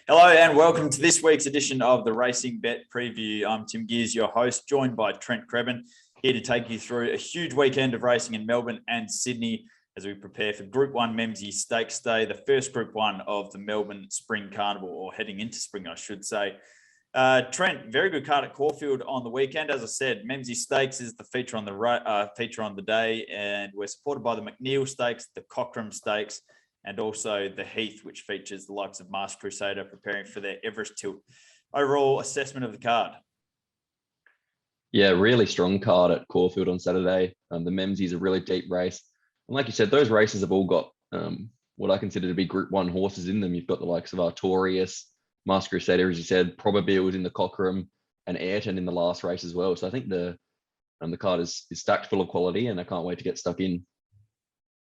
Hello and welcome to this week's edition of the RacingBet Preview. I'm Tim Geers, your host, joined by Trent Crebbin, here to take you through a huge weekend of racing in Melbourne and Sydney as we prepare for Group 1 Memsie Stakes Day, the first Group 1 of the Melbourne Spring Carnival, or heading into spring, I should say. Trent, very good card at Caulfield on the weekend. As I said, Memsie Stakes is the feature on the day, and we're supported by the McNeil Stakes, the Cochrane Stakes, and also the Heath, which features the likes of Masked Crusader preparing for their Everest Tilt. Overall assessment of the card. Yeah, really strong card at Caulfield on Saturday. The Memsie is a really deep race. And like you said, those races have all got what I consider to be Group 1 horses in them. You've got the likes of Artorias, Masked Crusader, as you said, Probabile was in the Cochrane, and Ayrton in the last race as well. So I think the card is stacked full of quality, and I can't wait to get stuck in.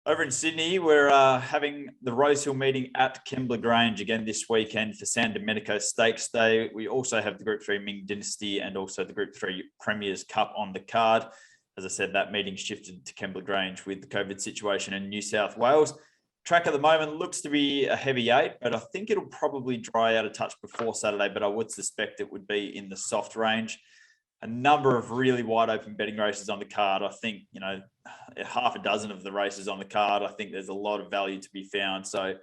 Over in Sydney, we're having the Rosehill meeting at Kembla Grange again this weekend for San Domenico Stakes Day. We also have the Group 3 Ming Dynasty and also the Group 3 Premier's Cup on the card. As I said, that meeting shifted to Kembla Grange with the COVID situation in New South Wales. Track at the moment looks to be a heavy 8, but I think it'll probably dry out a touch before Saturday, but I would suspect it would be in the soft range. A number of really wide open betting races on the card. I think, half a dozen of the races on the card. I think there's a lot of value to be found. So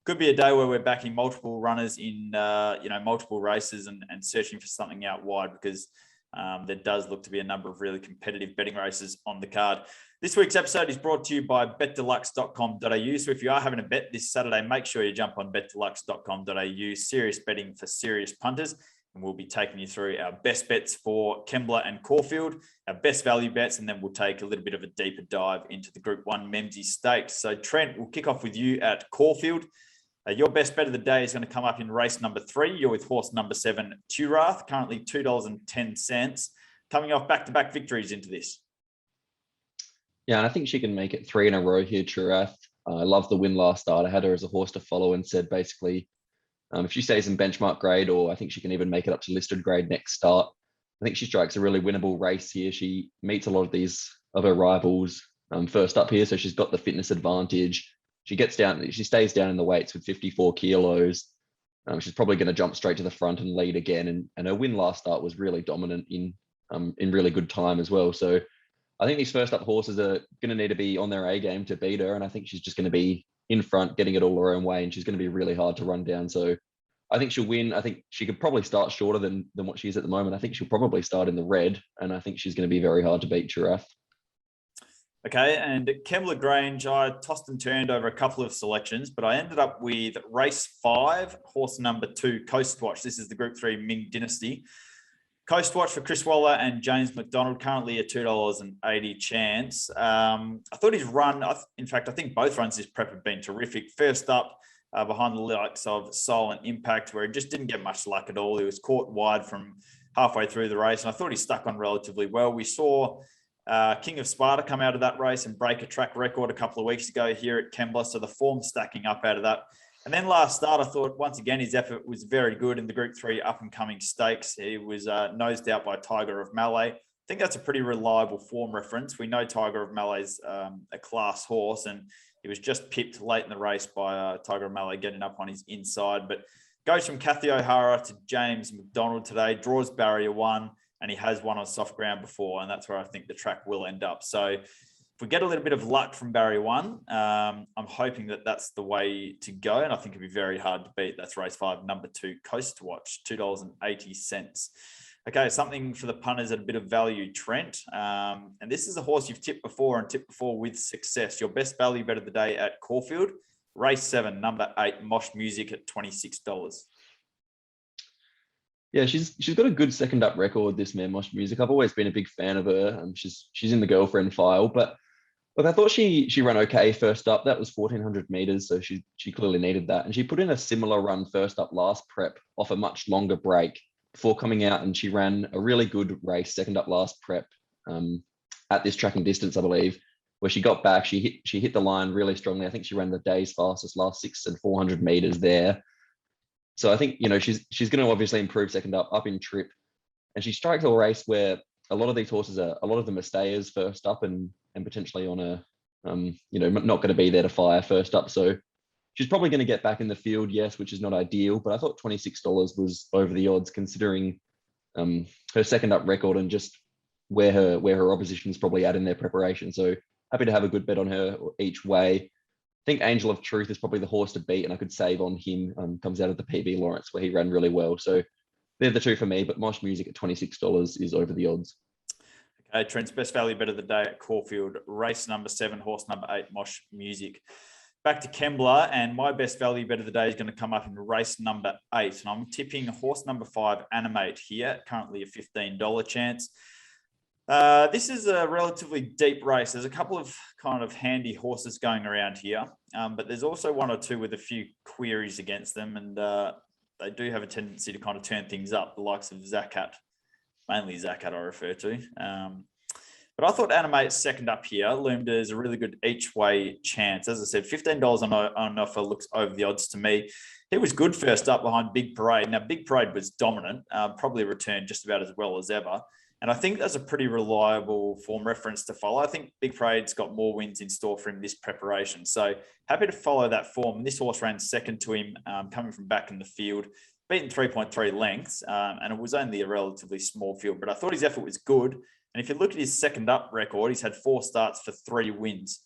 could be a day where we're backing multiple runners in, multiple races and searching for something out wide, because there does look to be a number of really competitive betting races on the card. This week's episode is brought to you by betdeluxe.com.au. So if you are having a bet this Saturday, make sure you jump on betdeluxe.com.au. Serious betting for serious punters. And we'll be taking you through our best bets for Kembla and Caulfield, our best value bets, and then we'll take a little bit of a deeper dive into the Group 1 Memsie Stakes. So Trent, we'll kick off with you at Caulfield. Your best bet of the day is going to come up in race number 3. You're with horse number 7, Turath, currently $2.10, coming off back-to-back victories into this. Yeah, and I think she can make it 3 in a row here, Turath. I love the win last start. I had her as a horse to follow and said basically, if she stays in benchmark grade, or I think she can even make it up to listed grade next start, I think she strikes a really winnable race here. She meets a lot of her rivals first up here, so she's got the fitness advantage. She stays down in the weights with 54 kilos. She's probably going to jump straight to the front and lead again. And her win last start was really dominant in really good time as well. So I think these first up horses are going to need to be on their A game to beat her. And I think she's just going to be in front, getting it all her own way, and she's going to be really hard to run down. So I think she'll win. I think she could probably start shorter than what she is at the moment. I think she'll probably start in the red, and I think she's going to be very hard to beat Turath. Okay, and at Kembla Grange, I tossed and turned over a couple of selections, but I ended up with race 5, horse number 2, Coast Watch. This is the Group 3 Ming Dynasty. Coast Watch for Chris Waller and James McDonald, currently a $2.80 chance. I thought his run, in fact, I think both runs this prep have been terrific. First up, behind the likes of Silent Impact, where he just didn't get much luck at all. He was caught wide from halfway through the race, and I thought he stuck on relatively well. We saw King of Sparta come out of that race and break a track record a couple of weeks ago here at Kembla, so the form stacking up out of that. And then last start, I thought, once again, his effort was very good in the Group 3 up-and-coming stakes. He was nosed out by Tiger of Malay. I think that's a pretty reliable form reference. We know Tiger of Malay's a class horse, and he was just pipped late in the race by Tiger of Malay getting up on his inside. But goes from Kathy O'Hara to James McDonald today, draws barrier 1, and he has won on soft ground before, and that's where I think the track will end up. So if we get a little bit of luck from barrier 1, I'm hoping that that's the way to go, and I think it'd be very hard to beat. That's race 5, number 2, Coast Watch, $2.80. Okay, something for the punters at a bit of value, Trent. And this is a horse you've tipped before and tipped before with success. Your best value bet of the day at Caulfield, race 7, number 8, Mosh Music at $26. Yeah, she's got a good second up record, this mare, Mosh Music. I've always been a big fan of her. She's in the girlfriend file, but look, I thought she ran okay first up. That was 1,400 meters, so she clearly needed that. And she put in a similar run first up last prep off a much longer break before coming out, and she ran a really good race second up last prep at this tracking distance, I believe, where she got back. She hit the line really strongly. I think she ran the day's fastest last 6 and 400 meters there. So I think, she's going to obviously improve second up in trip, and she strikes a race where a lot of these horses a lot of them are stayers first up and potentially on a, not going to be there to fire first up. So She's probably going to get back in the field, yes, which is not ideal, but I thought $26 was over the odds considering her second up record and just where her opposition is probably at in their preparation. So happy to have a good bet on her each way. I think Angel of Truth is probably the horse to beat, and I could save on him. Comes out of the PB Lawrence where he ran really well. So they're the two for me, but Mosh Music at $26 is over the odds. Okay, Trent's best value bet of the day at Caulfield, race number 7, horse number 8, Mosh Music. Back to Kembla, and my best value bet of the day is going to come up in race number 8. And I'm tipping horse number 5, Animate here, currently a $15 chance. This is a relatively deep race. There's a couple of kind of handy horses going around here, but there's also one or two with a few queries against them, and they do have a tendency to kind of turn things up, the likes of Zakat, mainly Zakat I refer to. But I thought Animate's second up here loomed as a really good each way chance. As I said, $15 on offer looks over the odds to me. He was good first up behind Big Parade. Now, Big Parade was dominant, probably returned just about as well as ever. And I think that's a pretty reliable form reference to follow. I think Big Parade's got more wins in store for him this preparation. So happy to follow that form. This horse ran second to him, coming from back in the field, beaten 3.3 lengths, and it was only a relatively small field. But I thought his effort was good. And if you look at his second up record, he's had 4 starts for 3 wins.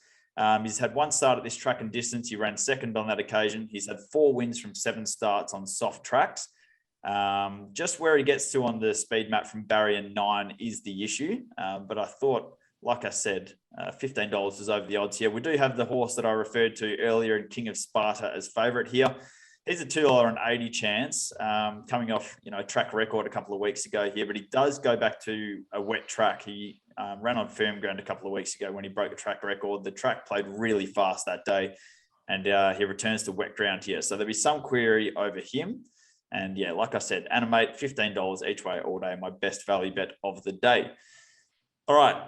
He's had 1 start at this track and distance. He ran second on that occasion. He's had 4 wins from 7 starts on soft tracks. Just where he gets to on the speed map from barrier 9 is the issue. But I thought, like I said, $15 is over the odds here. We do have the horse that I referred to earlier in King of Sparta as favourite here. He's a $2.80 chance, coming off, track record a couple of weeks ago here, but he does go back to a wet track. He ran on firm ground a couple of weeks ago when he broke a track record. The track played really fast that day, and he returns to wet ground here. So there'll be some query over him. And yeah, like I said, Animate, $15 each way all day, my best value bet of the day. All right,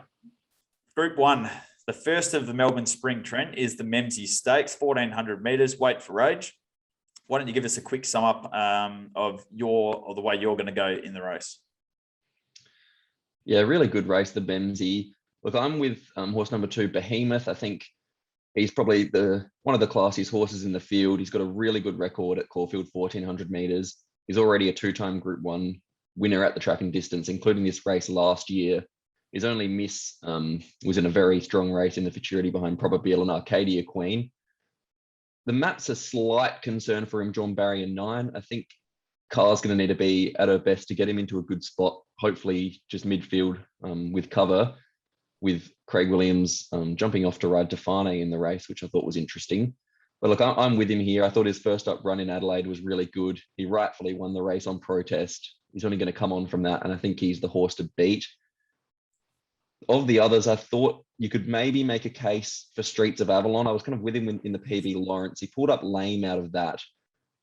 Group 1. The first of the Melbourne Spring, Trent, is the Memsie Stakes, 1,400 metres, weight for age. Why don't you give us a quick sum up of the way you're going to go in the race? Yeah, really good race, the Memsie. Look, I'm with horse number 2, Behemoth. I think he's probably one of the classiest horses in the field. He's got a really good record at Caulfield, 1,400 metres. He's already a 2-time Group 1 winner at the track and distance, including this race last year. His only miss was in a very strong race in the futurity behind Probabile and Arcadia Queen. The map's a slight concern for him, drawn barrier 9. I think Carr's going to need to be at her best to get him into a good spot, hopefully just midfield with cover, with Craig Williams jumping off to ride Tefane in the race, which I thought was interesting. But look, I'm with him here. I thought his first up run in Adelaide was really good. He rightfully won the race on protest. He's only going to come on from that, and I think he's the horse to beat. Of the others, I thought you could maybe make a case for Streets of Avalon. I was kind of with him in the PB Lawrence. He pulled up lame out of that,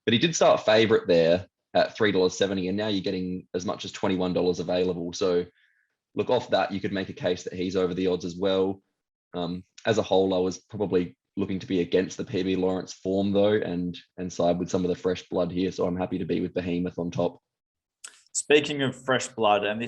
but he did start favourite there at $3.70, and now you're getting as much as $21 available. So look, off that, you could make a case that he's over the odds as well. As a whole, I was probably looking to be against the PB Lawrence form though, and side with some of the fresh blood here. So I'm happy to be with Behemoth on top. Speaking of fresh blood, and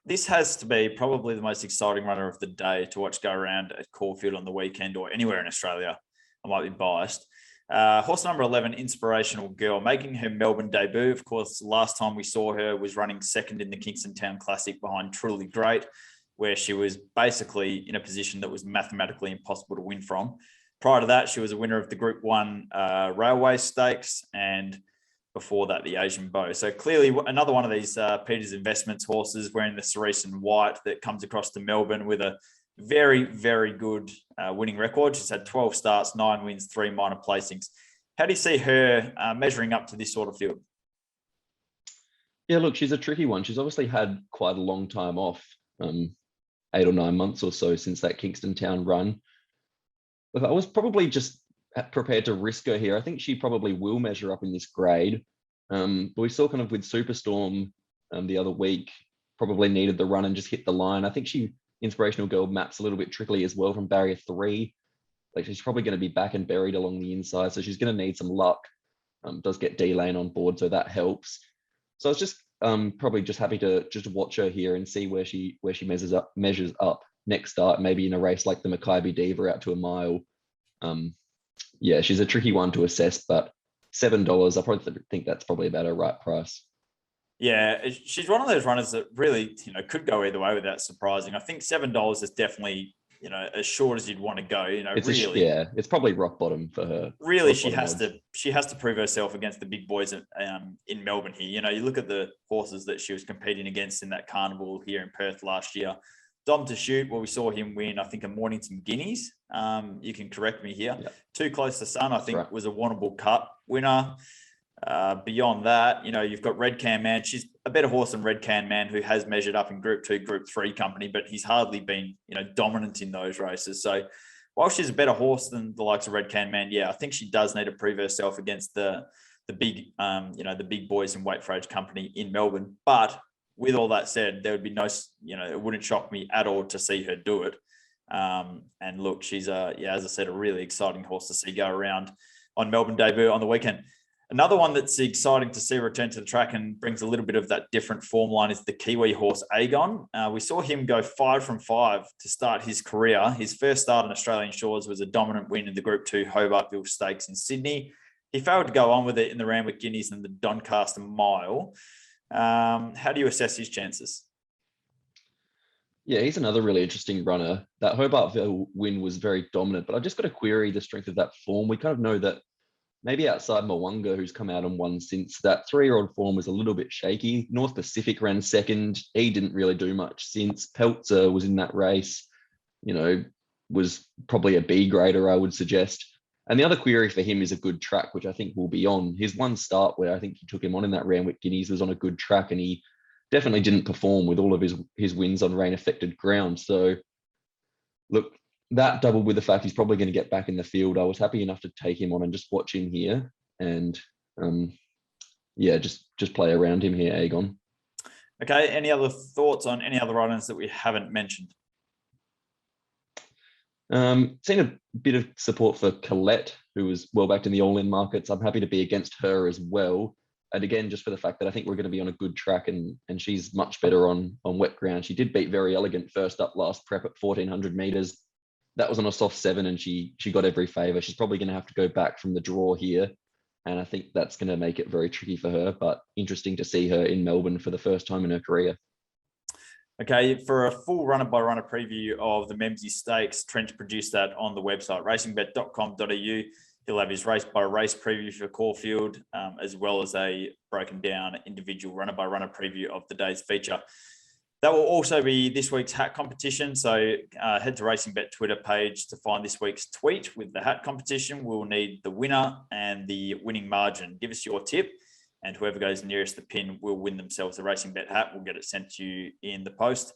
this has to be probably the most exciting runner of the day to watch go around at Caulfield on the weekend or anywhere in Australia. I might be biased. Horse number 11, Inspirational Girl, making her Melbourne debut. Of course, last time we saw her was running second in the Kingston Town Classic behind Truly Great, where she was basically in a position that was mathematically impossible to win from. Prior to that, she was a winner of the Group 1 Railway Stakes, and before that, the Asian Bow. So clearly another one of these Peter's Investments horses wearing the cerise and white that comes across to Melbourne with a very, very good winning record. She's had 12 starts, 9 wins, 3 minor placings. How do you see her measuring up to this sort of field? Yeah, look, she's a tricky one. She's obviously had quite a long time off, 8 or 9 months or so since that Kingston Town run. Look, I was probably just prepared to risk her here. I think she probably will measure up in this grade. But we saw kind of with Superstorm the other week, probably needed the run and just hit the line. I think Inspirational Girl maps a little bit trickly as well from barrier 3. Like she's probably going to be back and buried along the inside. So she's going to need some luck. Does get D-Lane on board, so that helps. So I was just probably just happy to just watch her here and see where she measures up next start, maybe in a race like the Mackay Diva out to a mile. Yeah, she's a tricky one to assess, but $7, I probably think that's probably about a right price. Yeah, she's one of those runners that really, could go either way without surprising. I think $7 is definitely, as short as you'd want to go. It's probably rock bottom for her. Really, she has to prove herself against the big boys in Melbourne here. You look at the horses that she was competing against in that carnival here in Perth last year. Dom to Shoot, we saw him win, I think, a Mornington Guineas. You can correct me here. Yep. Too Close to Sun, I think, was a Warrnambool Cup winner. Beyond that, you've got Red Can Man. She's a better horse than Red Can Man, who has measured up in Group 2, Group 3 company, but he's hardly been, dominant in those races. So while she's a better horse than the likes of Red Can Man, I think she does need to prove herself against the big, the big boys in Weight for Age company in Melbourne. But with all that said, there would be no, it wouldn't shock me at all to see her do it. And look, she's as I said, a really exciting horse to see go around on Melbourne debut on the weekend. Another one that's exciting to see return to the track and brings a little bit of that different form line is the Kiwi horse Aegon. We saw him go 5 from 5 to start his career. His first start on Australian shores was a dominant win in the Group 2 Hobartville Stakes in Sydney. He failed to go on with it in the Randwick Guineas and the Doncaster Mile. How do you assess his chances? Yeah, he's another really interesting runner. That Hobartville win was very dominant, but I just got to query the strength of that form. We kind of know that maybe outside Mwanga, who's come out and won since, that 3-year-old form was a little bit shaky. North Pacific ran second. He didn't really do much since. Peltzer was in that race, was probably a B grader, I would suggest. And the other query for him is a good track, which I think will be on. His one start where I think he took him on in that Randwick Guineas was on a good track, and he definitely didn't perform with all of his wins on rain-affected ground. So, look, that doubled with the fact he's probably going to get back in the field. I was happy enough to take him on and just watch him here and, just play around him here, Aegon. Okay, any other thoughts on any other runners that we haven't mentioned? Seen a bit of support for Colette, who was well backed in the all-in markets. I'm happy to be against her as well. And again, just for the fact that I think we're going to be on a good track and she's much better on wet ground. She did beat Very Elegant first up last prep at 1,400 meters. That was on a soft 7 and she got every favor. She's probably going to have to go back from the draw here. And I think that's going to make it very tricky for her, but interesting to see her in Melbourne for the first time in her career. Okay, for a full runner-by-runner preview of the Memsie Stakes, Trent produced that on the website, racingbet.com.au. He'll have his race-by-race preview for Caulfield, as well as a broken-down individual runner-by-runner preview of the day's feature. That will also be this week's hat competition. So head to RacingBet Twitter page to find this week's tweet with the hat competition. We'll need the winner and the winning margin. Give us your tip, and whoever goes nearest the pin will win themselves a RacingBet hat. We'll get it sent to you in the post.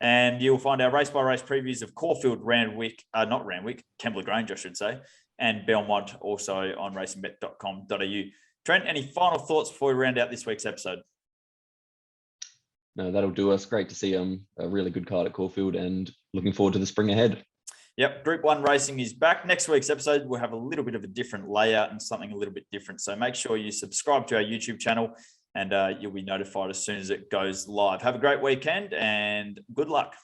And you'll find our race-by-race previews of Caulfield, Kembla Grange, I should say, and Belmont also on racingbet.com.au. Trent, any final thoughts before we round out this week's episode? No, that'll do us. Great to see a really good card at Caulfield and looking forward to the spring ahead. Yep, Group 1 racing is back. Next week's episode, we'll have a little bit of a different layout and something a little bit different. So make sure you subscribe to our YouTube channel and you'll be notified as soon as it goes live. Have a great weekend and good luck.